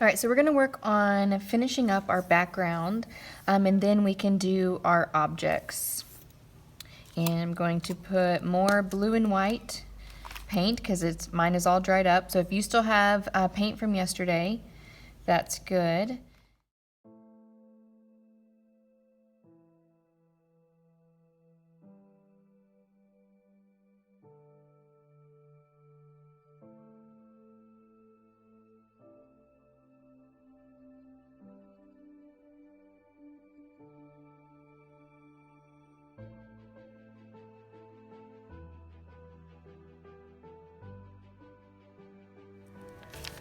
All right, so we're going to work on finishing up our background, and then we can do our objects. And I'm going to put more blue and white paint because mine is all dried up. So if you still have paint from yesterday, that's good.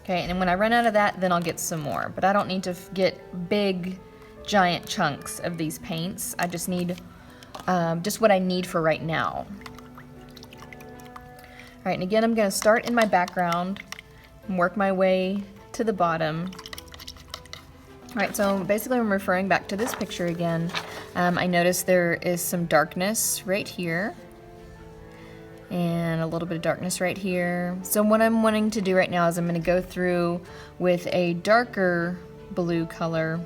Okay, and then when I run out of that, then I'll get some more. But I don't need to get big, giant chunks of these paints. I just need just what I need for right now. All right, and again, I'm gonna start in my background and work my way to the bottom. All right, so basically I'm referring back to this picture again. I noticed there is some darkness right here, and a little bit of darkness right here. So what I'm wanting to do right now is I'm going to go through with a darker blue color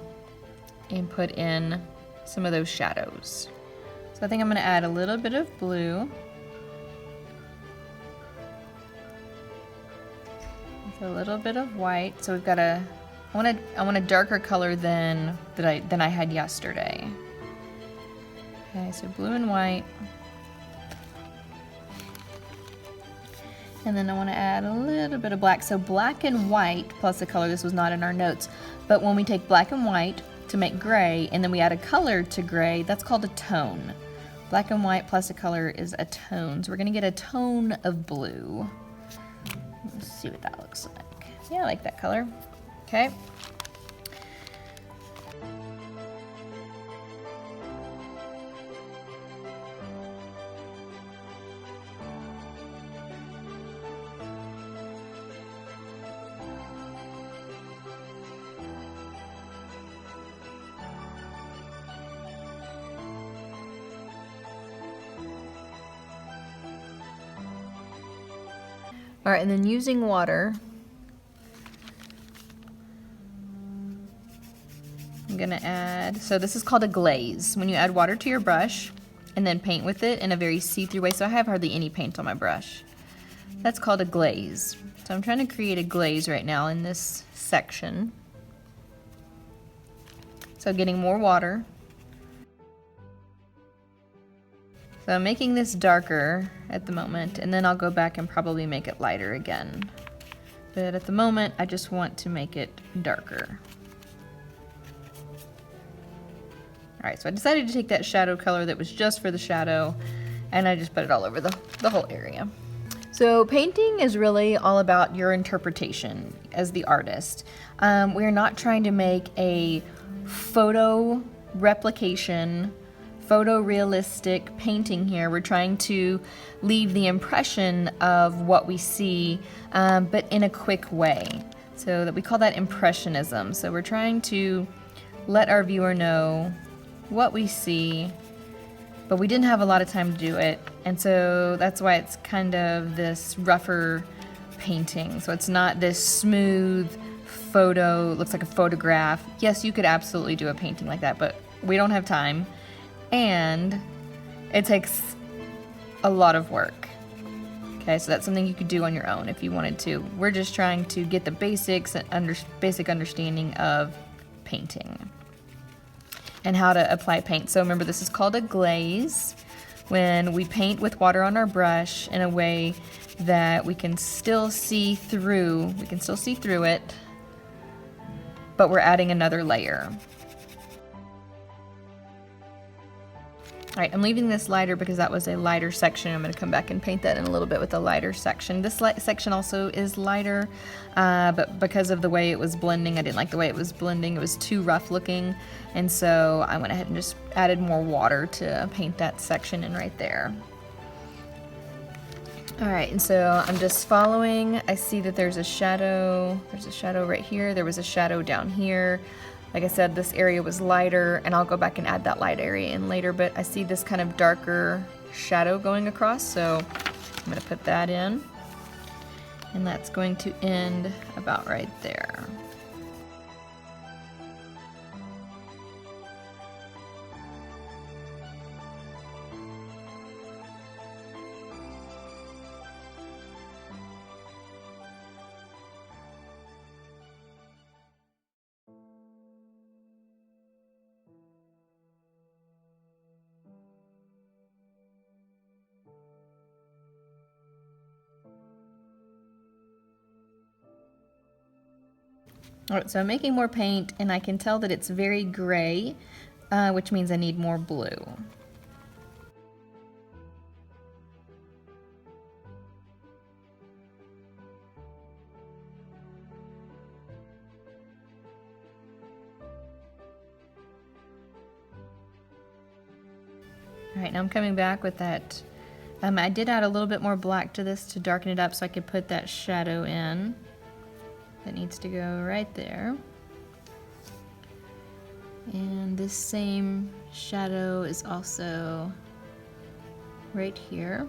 and put in some of those shadows. So I think I'm going to add a little bit of blue. With a little bit of white. So we've got I want a darker color than I had yesterday. Okay, so blue and white. And then I want to add a little bit of black. So black and white plus a color, this was not in our notes, but when we take black and white to make gray and then we add a color to gray, that's called a tone. Black and white plus a color is a tone. So we're going to get a tone of blue. Let's see what that looks like. Yeah, I like that color. Okay. All right, and then using water, I'm gonna add, so this is called a glaze. When you add water to your brush and then paint with it in a very see-through way, so I have hardly any paint on my brush. That's called a glaze. So I'm trying to create a glaze right now in this section. So getting more water. So I'm making this darker at the moment, and then I'll go back and probably make it lighter again. But at the moment, I just want to make it darker. All right, so I decided to take that shadow color that was just for the shadow, and I just put it all over the whole area. So painting is really all about your interpretation as the artist. We're not trying to make a photo replication, photorealistic painting here. We're trying to leave the impression of what we see, but in a quick way. So that we call that impressionism. So we're trying to let our viewer know what we see, but we didn't have a lot of time to do it. And so that's why it's kind of this rougher painting. So it's not this smooth photo, looks like a photograph. Yes, you could absolutely do a painting like that, but we don't have time. And it takes a lot of work. Okay, so that's something you could do on your own if you wanted to. We're just trying to get the basics and basic understanding of painting and how to apply paint. So remember, this is called a glaze. When we paint with water on our brush in a way that we can still see through, it, but we're adding another layer. All right, I'm leaving this lighter because that was a lighter section. I'm going to come back and paint that in a little bit with a lighter section. This section also is lighter, but because of the way it was blending, I didn't like the way it was blending. It was too rough looking, and so I went ahead and just added more water to paint that section in right there. All right, and so I'm just following. I see that there's a shadow. There's a shadow right here. There was a shadow down here. Like I said, this area was lighter, and I'll go back and add that light area in later, but I see this kind of darker shadow going across, so I'm going to put that in. And that's going to end about right there. Alright, so I'm making more paint, and I can tell that it's very gray, which means I need more blue. Alright, now I'm coming back with that. I did add a little bit more black to this to darken it up so I could put that shadow in. That needs to go right there. And this same shadow is also right here.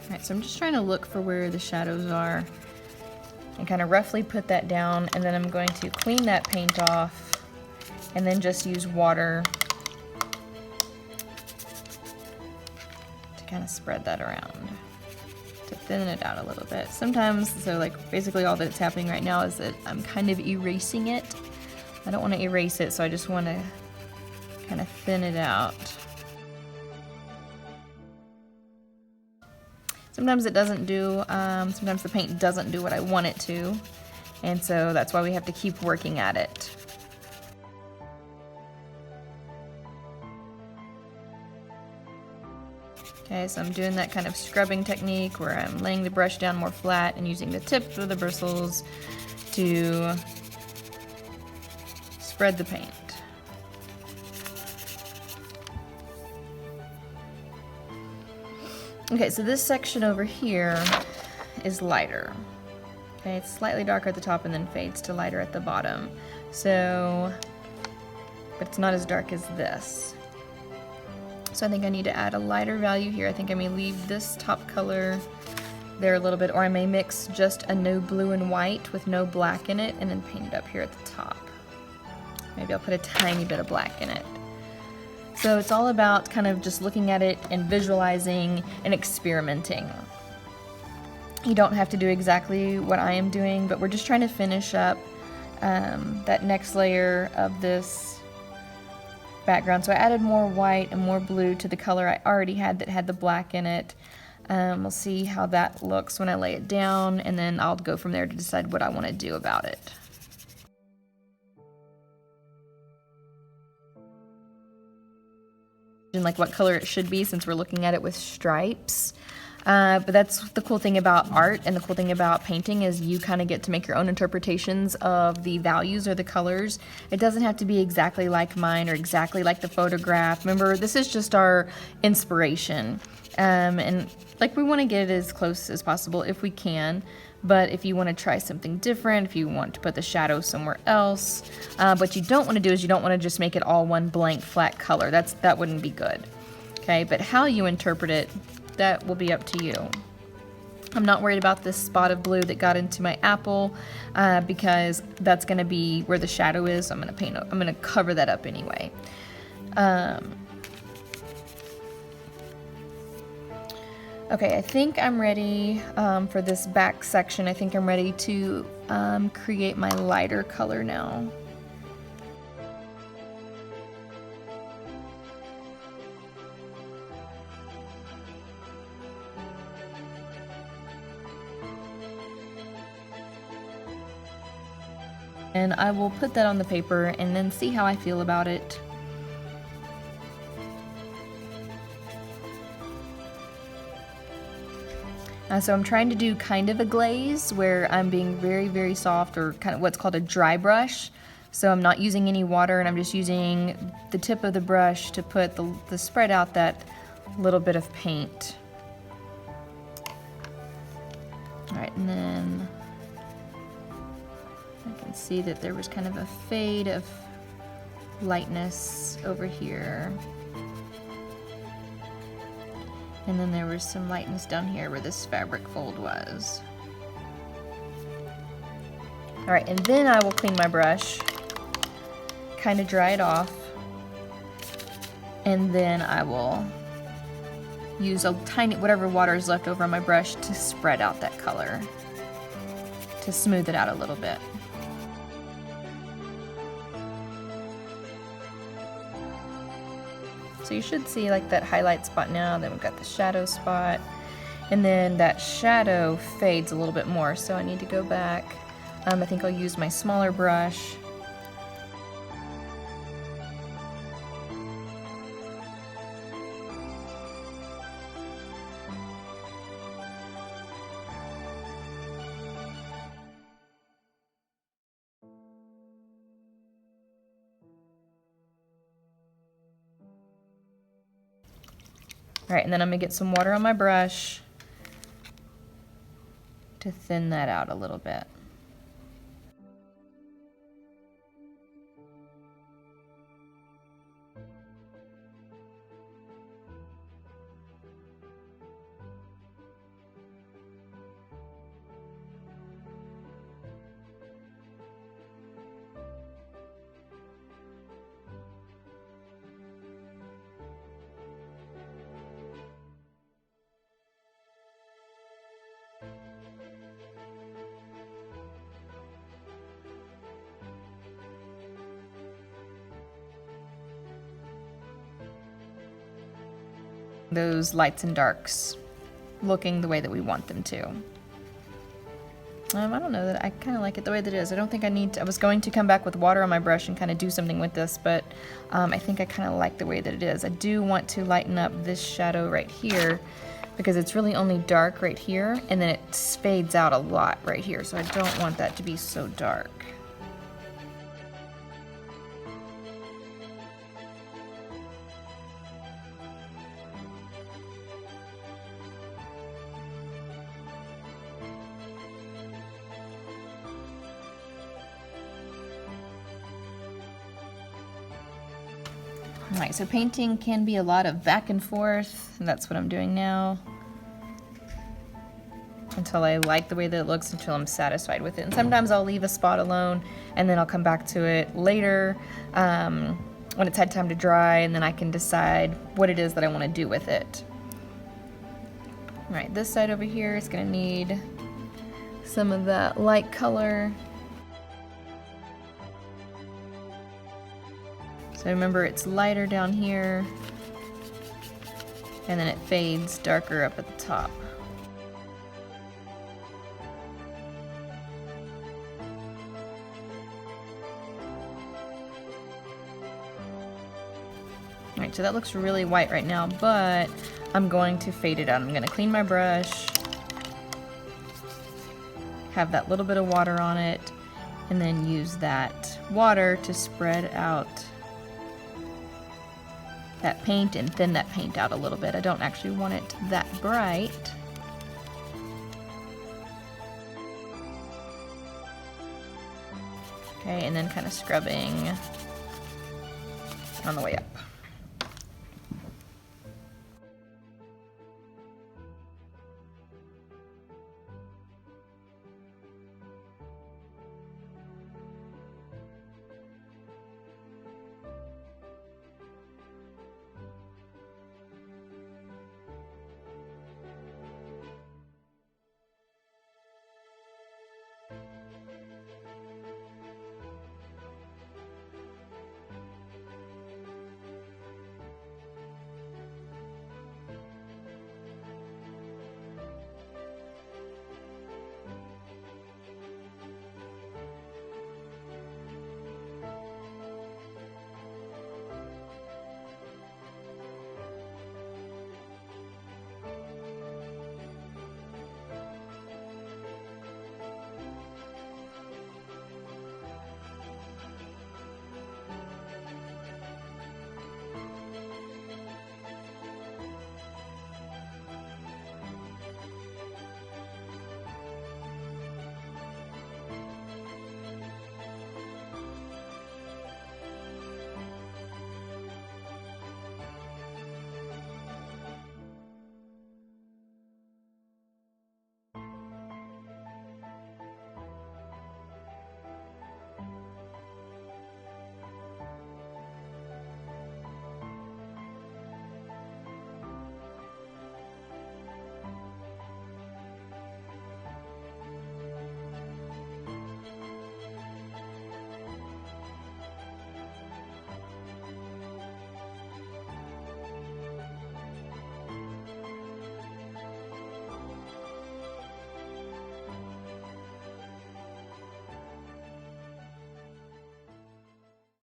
Alright, so I'm just trying to look for where the shadows are and kind of roughly put that down, and then I'm going to clean that paint off and then just use water to kind of spread that around to thin it out a little bit. Sometimes, so like basically all that's happening right now is that I'm kind of erasing it. I don't want to erase it, so I just want to kind of thin it out. Sometimes it doesn't do, sometimes the paint doesn't do what I want it to, and so that's why we have to keep working at it. Okay, so I'm doing that kind of scrubbing technique where I'm laying the brush down more flat and using the tips of the bristles to spread the paint. Okay, so this section over here is lighter. Okay, it's slightly darker at the top and then fades to lighter at the bottom. So, but it's not as dark as this. So I think I need to add a lighter value here. I think I may leave this top color there a little bit, or I may mix just a no blue and white with no black in it and then paint it up here at the top. Maybe I'll put a tiny bit of black in it. So it's all about kind of just looking at it and visualizing and experimenting. You don't have to do exactly what I am doing, but we're just trying to finish up that next layer of this background. So I added more white and more blue to the color I already had that had the black in it. We'll see how that looks when I lay it down, and then I'll go from there to decide what I want to do about it. And like what color it should be, since we're looking at it with stripes. But that's the cool thing about art and the cool thing about painting is you kind of get to make your own interpretations of the values or the colors. It doesn't have to be exactly like mine or exactly like the photograph. Remember, this is just our inspiration. And like we want to get it as close as possible if we can. But if you want to try something different, if you want to put the shadow somewhere else, what you don't want to do is you don't want to just make it all one blank flat color. That wouldn't be good. Okay, but how you interpret it, that will be up to you. I'm not worried about this spot of blue that got into my apple because that's going to be where the shadow is. I'm going to cover that up anyway. Okay, I think I'm ready for this back section. I think I'm ready to create my lighter color now. And I will put that on the paper and then see how I feel about it. So I'm trying to do kind of a glaze where I'm being very, very soft, or kind of what's called a dry brush. So I'm not using any water, and I'm just using the tip of the brush to put the spread out that little bit of paint. All right, and then I can see that there was kind of a fade of lightness over here. And then there was some lightness down here where this fabric fold was. All right, and then I will clean my brush, kind of dry it off, and then I will use a tiny, whatever water is left over on my brush to spread out that color, to smooth it out a little bit. So you should see like that highlight spot now, then we've got the shadow spot, and then that shadow fades a little bit more, so I need to go back. I think I'll use my smaller brush. All right, and then I'm gonna get some water on my brush to thin that out a little bit. Those lights and darks looking the way that we want them to. I don't know, that I kind of like it the way that it is. I don't think I need to, I was going to come back with water on my brush and kind of do something with this, but I think I kind of like the way that it is. I do want to lighten up this shadow right here because it's really only dark right here, and then it fades out a lot right here, so I don't want that to be so dark. Alright, so painting can be a lot of back and forth, and that's what I'm doing now. Until I like the way that it looks, until I'm satisfied with it. And sometimes I'll leave a spot alone, and then I'll come back to it later when it's had time to dry, and then I can decide what it is that I want to do with it. Alright, this side over here is going to need some of that light color. So remember, it's lighter down here, and then it fades darker up at the top. Alright, so that looks really white right now, but I'm going to fade it out. I'm going to clean my brush, have that little bit of water on it, and then use that water to spread out that paint and thin that paint out a little bit. I don't actually want it that bright. Okay, and then kind of scrubbing on the way up.